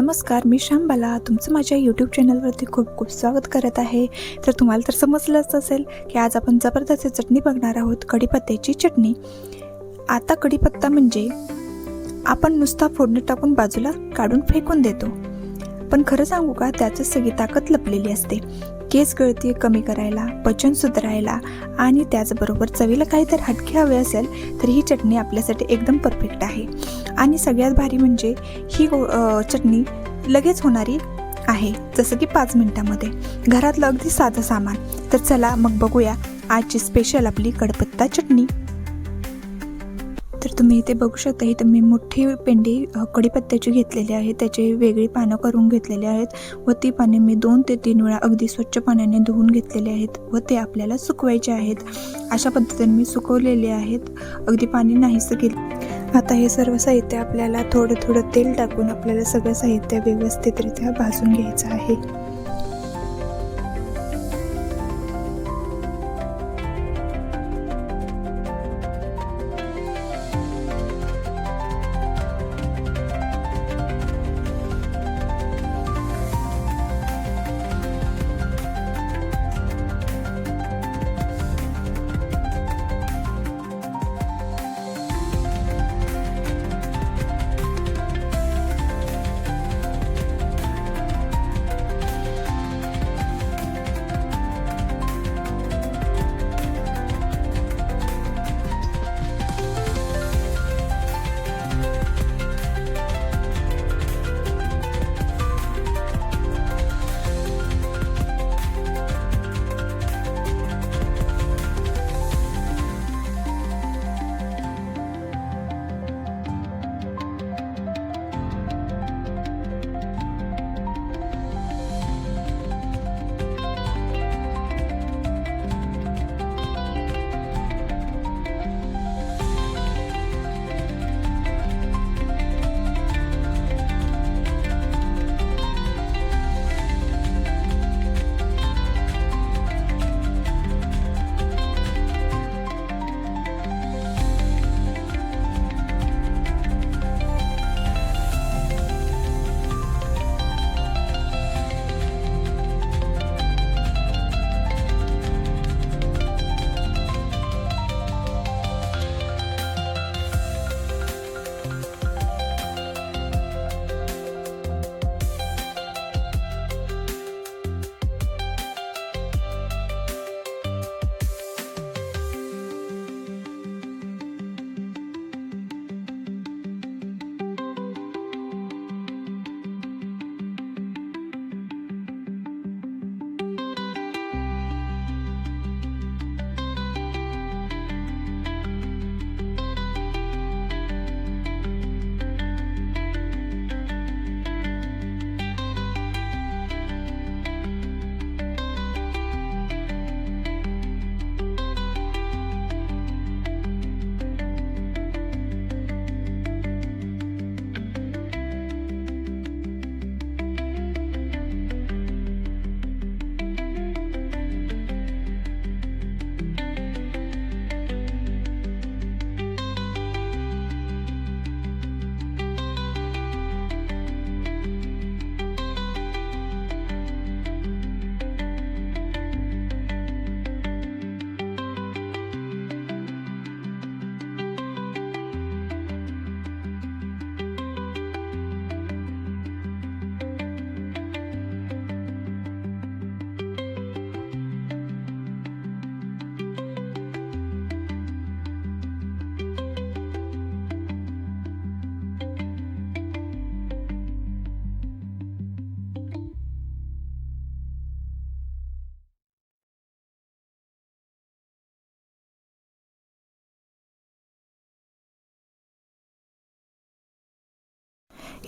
नमस्कार, मी श्यामबाला तुमचं माझ्या यूट्यूब चॅनलवरती खूप खूप स्वागत करत आहे। तर तुम्हाला तर समजलंच असेल की आज आपण जबरदस्त चटणी बघणार आहोत, कढीपत्त्याची चटणी। आता कढीपत्ता म्हणजे आपण नुसता फोडणी टाकून बाजूला काढून फेकून देतो, पण खरं सांगू का त्याच्यात सगळी ताकद लपलेली असते। केस गळती कमी करायला, पचन सुधारायला आणि त्याचबरोबर चवीला काहीतरी हटके हवे असेल तर ही चटणी आपल्यासाठी एकदम परफेक्ट आहे। आणि सगळ्यात भारी म्हणजे ही चटणी लगेच होणारी आहे, जसं की 5 मिनिटांमध्ये, घरातलं अगदी साधं सामान। तर चला मग बघूया आजची स्पेशल आपली कढीपत्ता चटणी। तर तुम्ही इथे बघू शकता, इथे मी मोठी पेंडी कढीपत्त्याची घेतलेली आहे, त्याचे वेगळी पानं करून घेतलेले आहेत व ती पाने मी 2 ते 3 वेळा अगदी स्वच्छ पाण्याने धुवून घेतलेले आहेत व ते आपल्याला सुकवायचे आहेत। अशा पद्धतीने मी सुकवलेले आहेत, अगदी पाणी नाहीसं केलं। आता हे सर्व साहित्य आपल्याला थोडं थोडं तेल टाकून आपल्याला सगळं साहित्य व्यवस्थितरित्या भाजून घ्यायचं आहे।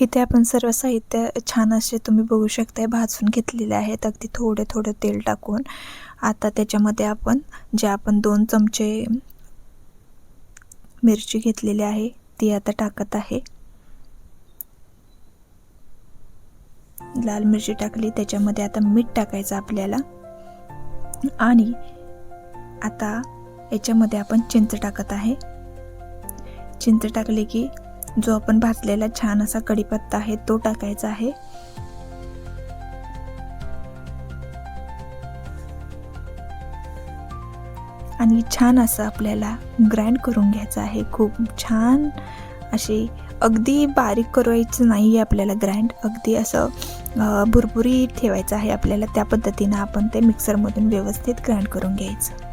इथे आपण सर्व साहित्य छान असे तुम्ही बघू शकता भाजून घेतलेले आहेत, अगदी थोडे थोडे तेल टाकून। आता त्याच्यामध्ये आपण 2 चमचे मिरची घेतलेली आहे ती आता टाकत आहे। लाल मिरची टाकली, त्याच्यामध्ये आता मीठ टाकायचं आपल्याला आणि आता याच्यामध्ये आपण चिंच टाकत आहे। चिंच टाकले की जो आपण भाजलेला छान असा कढीपत्ता आहे तो टाकायचा आहे. आणि छान असं आपल्याला ग्राइंड करून घ्यायचं आहे. खूप छान अशी अगदी बारीक करायचं नाही आहे आपल्याला ग्राइंड, अगदी असं भुरभुरीत ठेवायचं आहे आपल्याला. त्या पद्धतीनं आपण ते मिक्सरमधून व्यवस्थित ग्राइंड करून घ्यायचं.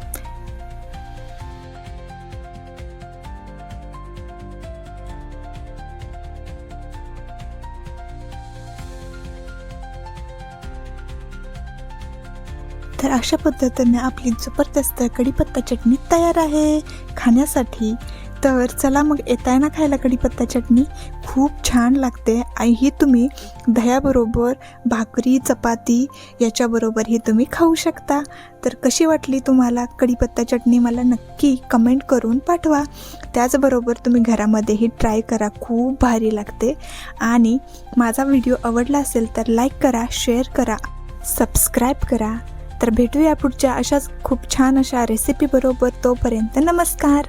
तर अशा पद्धतीने आपली जबरदस्त कढीपत्ता चटणी तयार आहे खाण्यासाठी. तर चला मग येताय ना खायला कढीपत्ता चटणी. खूप छान लागते आणि ही तुम्ही दह्याबरोबर, भाकरी, चपाती याच्याबरोबरही तुम्ही खाऊ शकता. तर कशी वाटली तुम्हाला कढीपत्ता चटणी मला नक्की कमेंट करून पाठवा. त्याचबरोबर तुम्ही घरामध्येही ट्राय करा, खूप भारी लागते. आणि माझा व्हिडिओ आवडला असेल तर लाईक करा, शेअर करा, सबस्क्राईब करा. तर भेटूया पुढच्या अशाच खूप छान अशा रेसिपी बरोबर. तोपर्यंत नमस्कार.